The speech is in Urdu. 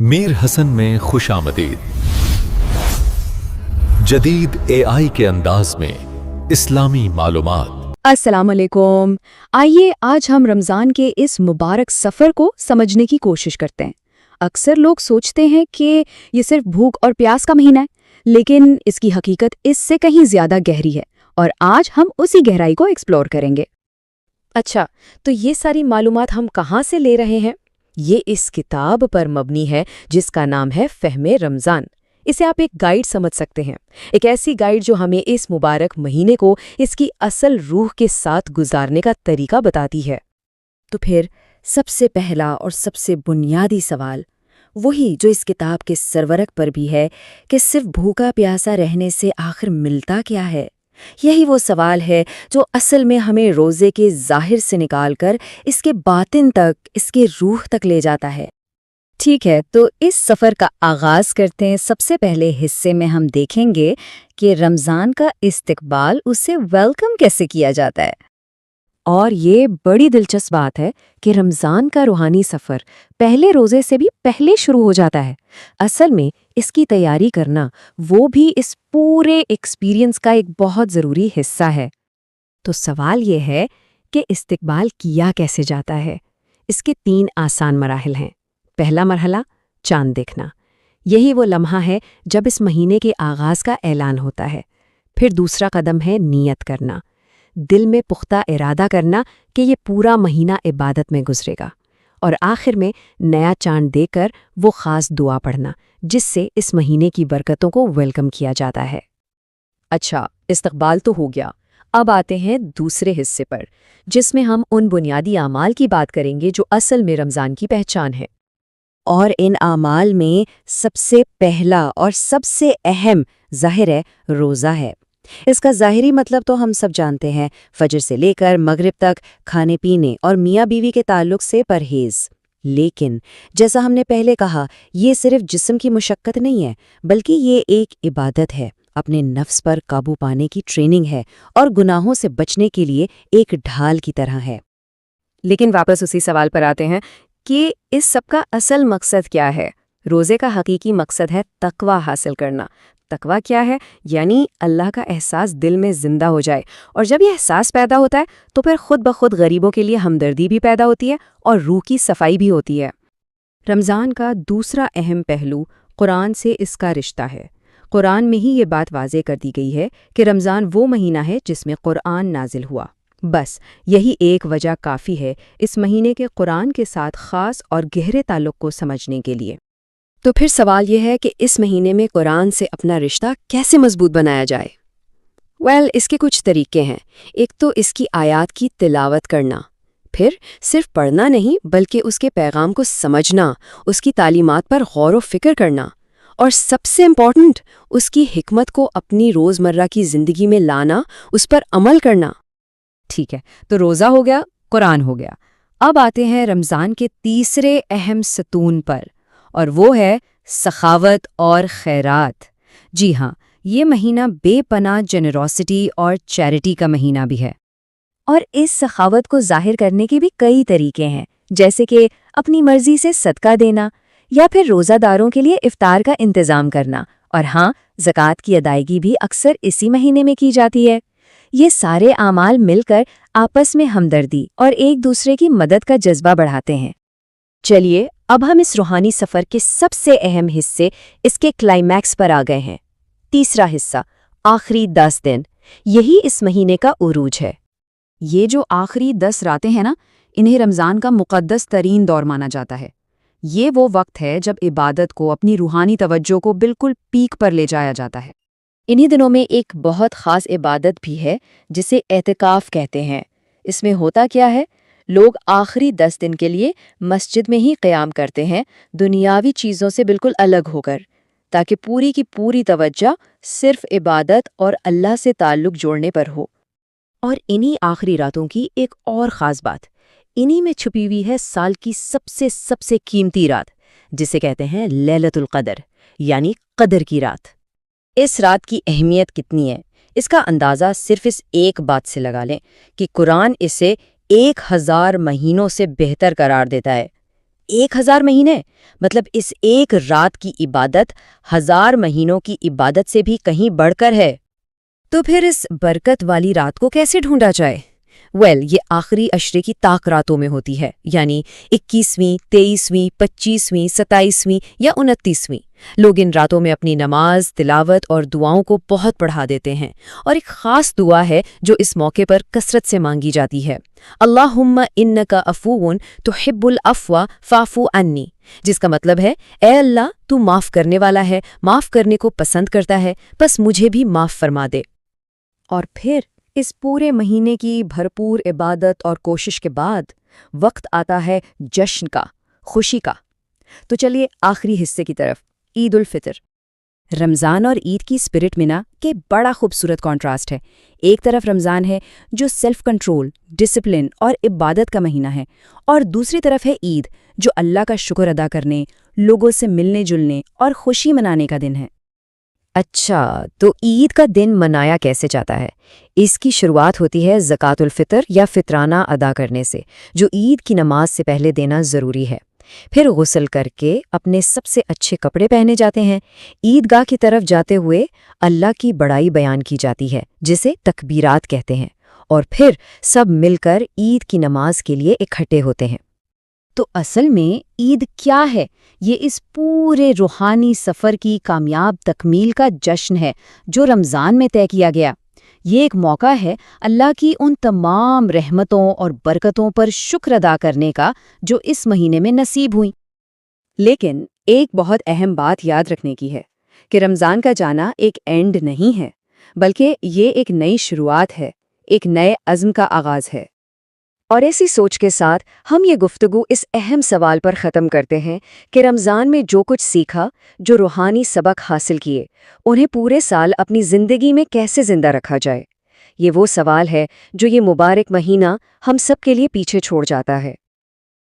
میر حسن میں خوش آمدید۔ جدید AI کے انداز میں اسلامی معلومات۔ السلام علیکم۔ آئیے آج ہم رمضان کے اس مبارک سفر کو سمجھنے کی کوشش کرتے ہیں۔ اکثر لوگ سوچتے ہیں کہ یہ صرف بھوک اور پیاس کا مہینہ ہے، لیکن اس کی حقیقت اس سے کہیں زیادہ گہری ہے، اور آج ہم اسی گہرائی کو ایکسپلور کریں گے۔ اچھا، تو یہ ساری معلومات ہم کہاں سے لے رہے ہیں؟ یہ اس کتاب پر مبنی ہے جس کا نام ہے فہم رمضان۔ اسے آپ ایک گائیڈ سمجھ سکتے ہیں، ایک ایسی گائیڈ جو ہمیں اس مبارک مہینے کو اس کی اصل روح کے ساتھ گزارنے کا طریقہ بتاتی ہے۔ تو پھر سب سے پہلا اور سب سے بنیادی سوال وہی جو اس کتاب کے سرورق پر بھی ہے کہ صرف بھوکا پیاسا رہنے سے آخر ملتا کیا ہے؟ یہی وہ سوال ہے جو اصل میں ہمیں روزے کے ظاہر سے نکال کر اس کے باطن تک، اس کے روح تک لے جاتا ہے۔ ٹھیک ہے، تو اس سفر کا آغاز کرتے ہیں۔ سب سے پہلے حصے میں ہم دیکھیں گے کہ رمضان کا استقبال، اسے ویلکم کیسے کیا جاتا ہے۔ اور یہ بڑی دلچسپ بات ہے کہ رمضان کا روحانی سفر پہلے روزے سے بھی پہلے شروع ہو جاتا ہے۔ اصل میں اس کی تیاری کرنا وہ بھی اس پورے ایکسپیرینس کا ایک بہت ضروری حصہ ہے۔ تو سوال یہ ہے کہ استقبال کیا کیسے جاتا ہے؟ اس کے 3 آسان مراحل ہیں۔ پہلا مرحلہ چاند دیکھنا، یہی وہ لمحہ ہے جب اس مہینے کے آغاز کا اعلان ہوتا ہے۔ پھر دوسرا قدم ہے نیت کرنا، دل میں پختہ ارادہ کرنا کہ یہ پورا مہینہ عبادت میں گزرے گا، اور آخر میں نیا چاند دے کر وہ خاص دعا پڑھنا جس سے اس مہینے کی برکتوں کو ویلکم کیا جاتا ہے۔ اچھا، استقبال تو ہو گیا، اب آتے ہیں دوسرے حصے پر جس میں ہم ان بنیادی اعمال کی بات کریں گے جو اصل میں رمضان کی پہچان ہے۔ اور ان اعمال میں سب سے پہلا اور سب سے اہم ظاہر ہے روزہ ہے۔ اس کا ظاہری مطلب تو ہم سب جانتے ہیں، فجر سے لے کر مغرب تک کھانے پینے اور میاں بیوی کے تعلق سے پرہیز۔ لیکن جیسا ہم نے پہلے کہا، یہ صرف جسم کی مشقت نہیں ہے، بلکہ یہ ایک عبادت ہے، اپنے نفس پر قابو پانے کی ٹریننگ ہے، اور گناہوں سے بچنے کے لیے ایک ڈھال کی طرح ہے۔ لیکن واپس اسی سوال پر آتے ہیں کہ اس سب کا اصل مقصد کیا ہے؟ روزے کا حقیقی مقصد ہے تقویٰ حاصل کرنا۔ تقویٰ کیا ہے؟ یعنی اللہ کا احساس دل میں زندہ ہو جائے، اور جب یہ احساس پیدا ہوتا ہے تو پھر خود بخود غریبوں کے لیے ہمدردی بھی پیدا ہوتی ہے اور روح کی صفائی بھی ہوتی ہے۔ رمضان کا دوسرا اہم پہلو قرآن سے اس کا رشتہ ہے۔ قرآن میں ہی یہ بات واضح کر دی گئی ہے کہ رمضان وہ مہینہ ہے جس میں قرآن نازل ہوا۔ بس یہی ایک وجہ کافی ہے اس مہینے کے قرآن کے ساتھ خاص اور گہرے تعلق کو سمجھنے کے لیے۔ تو پھر سوال یہ ہے کہ اس مہینے میں قرآن سے اپنا رشتہ کیسے مضبوط بنایا جائے؟ اس کے کچھ طریقے ہیں۔ ایک تو اس کی آیات کی تلاوت کرنا، پھر صرف پڑھنا نہیں بلکہ اس کے پیغام کو سمجھنا، اس کی تعلیمات پر غور و فکر کرنا، اور سب سے امپورٹنٹ اس کی حکمت کو اپنی روزمرہ کی زندگی میں لانا، اس پر عمل کرنا۔ ٹھیک ہے، تو روزہ ہو گیا، قرآن ہو گیا۔ اب آتے ہیں رمضان کے تیسرے اہم ستون پر، اور وہ ہے سخاوت اور خیرات۔ جی ہاں، یہ مہینہ بے پناہ جنروسٹی اور چیریٹی کا مہینہ بھی ہے۔ اور اس سخاوت کو ظاہر کرنے کے بھی کئی طریقے ہیں، جیسے کہ اپنی مرضی سے صدقہ دینا، یا پھر روزہ داروں کے لیے افطار کا انتظام کرنا، اور ہاں، زکوٰۃ کی ادائیگی بھی اکثر اسی مہینے میں کی جاتی ہے۔ یہ سارے اعمال مل کر آپس میں ہمدردی اور ایک دوسرے کی مدد کا جذبہ بڑھاتے ہیں۔ چلیے، اب ہم اس روحانی سفر کے سب سے اہم حصے، اس کے کلائمیکس پر آ گئے ہیں۔ تیسرا حصہ، آخری 10 دن، یہی اس مہینے کا عروج ہے۔ یہ جو آخری 10 راتیں ہیں نا، انہیں رمضان کا مقدس ترین دور مانا جاتا ہے۔ یہ وہ وقت ہے جب عبادت کو، اپنی روحانی توجہ کو بالکل پیک پر لے جایا جاتا ہے۔ انہی دنوں میں ایک بہت خاص عبادت بھی ہے جسے اعتکاف کہتے ہیں۔ اس میں ہوتا کیا ہے؟ لوگ آخری 10 دن کے لیے مسجد میں ہی قیام کرتے ہیں، دنیاوی چیزوں سے بالکل الگ ہو کر، تاکہ پوری کی پوری توجہ صرف عبادت اور اللہ سے تعلق جوڑنے پر ہو۔ اور انہی آخری راتوں کی ایک اور خاص بات، انہی میں چھپی ہوئی ہے سال کی سب سے قیمتی رات، جسے کہتے ہیں لیلۃ القدر، یعنی قدر کی رات۔ اس رات کی اہمیت کتنی ہے، اس کا اندازہ صرف اس ایک بات سے لگا لیں کہ قرآن اسے 1000 مہینوں سے بہتر قرار دیتا ہے۔ 1000 مہینے، مطلب اس ایک رات کی عبادت 1000 مہینوں کی عبادت سے بھی کہیں بڑھ کر ہے۔ تو پھر اس برکت والی رات کو کیسے ڈھونڈا جائے؟ یہ آخری عشرے کی طاق راتوں میں ہوتی ہے، یعنی 21ویں، 23ویں، 25ویں، 27ویں یا 29ویں۔ لوگ ان راتوں میں اپنی نماز، تلاوت اور دعاؤں کو بہت بڑھا دیتے ہیں، اور ایک خاص دعا ہے جو اس موقع پر کثرت سے مانگی جاتی ہے، اللہم انکا عفوٌ تحب العفو فاعف عنی، جس کا مطلب ہے اے اللہ تو معاف کرنے والا ہے، معاف کرنے کو پسند کرتا ہے، بس مجھے بھی معاف فرما دے۔ اور پھر اس پورے مہینے کی بھرپور عبادت اور کوشش کے بعد وقت آتا ہے جشن کا، خوشی کا۔ تو چلیے آخری حصے کی طرف، عید الفطر۔ رمضان اور عید کی اسپرٹ میں کہ بڑا خوبصورت کانٹراسٹ ہے۔ ایک طرف رمضان ہے جو سیلف کنٹرول، ڈسپلن اور عبادت کا مہینہ ہے، اور دوسری طرف ہے عید جو اللہ کا شکر ادا کرنے، لوگوں سے ملنے جلنے اور خوشی منانے کا دن ہے۔ اچھا، تو عید کا دن منایا کیسے جاتا ہے؟ اس کی شروعات ہوتی ہے زکوٰۃ الفطر یا فطرانہ ادا کرنے سے، جو عید کی نماز سے پہلے دینا ضروری ہے۔ پھر غسل کر کے اپنے سب سے اچھے کپڑے پہنے جاتے ہیں۔ عیدگاہ کی طرف جاتے ہوئے اللہ کی بڑائی بیان کی جاتی ہے، جسے تکبیرات کہتے ہیں، اور پھر سب مل کر عید کی نماز کے لیے اکٹھے ہوتے ہیں۔ تو اصل میں عید کیا ہے؟ یہ اس پورے روحانی سفر کی کامیاب تکمیل کا جشن ہے جو رمضان میں طے کیا گیا۔ یہ ایک موقع ہے اللہ کی ان تمام رحمتوں اور برکتوں پر شکر ادا کرنے کا جو اس مہینے میں نصیب ہوئیں۔ لیکن ایک بہت اہم بات یاد رکھنے کی ہے کہ رمضان کا جانا ایک اینڈ نہیں ہے، بلکہ یہ ایک نئی شروعات ہے، ایک نئے عزم کا آغاز ہے۔ اور ایسی سوچ کے ساتھ ہم یہ گفتگو اس اہم سوال پر ختم کرتے ہیں کہ رمضان میں جو کچھ سیکھا، جو روحانی سبق حاصل کیے، انہیں پورے سال اپنی زندگی میں کیسے زندہ رکھا جائے۔ یہ وہ سوال ہے جو یہ مبارک مہینہ ہم سب کے لیے پیچھے چھوڑ جاتا ہے۔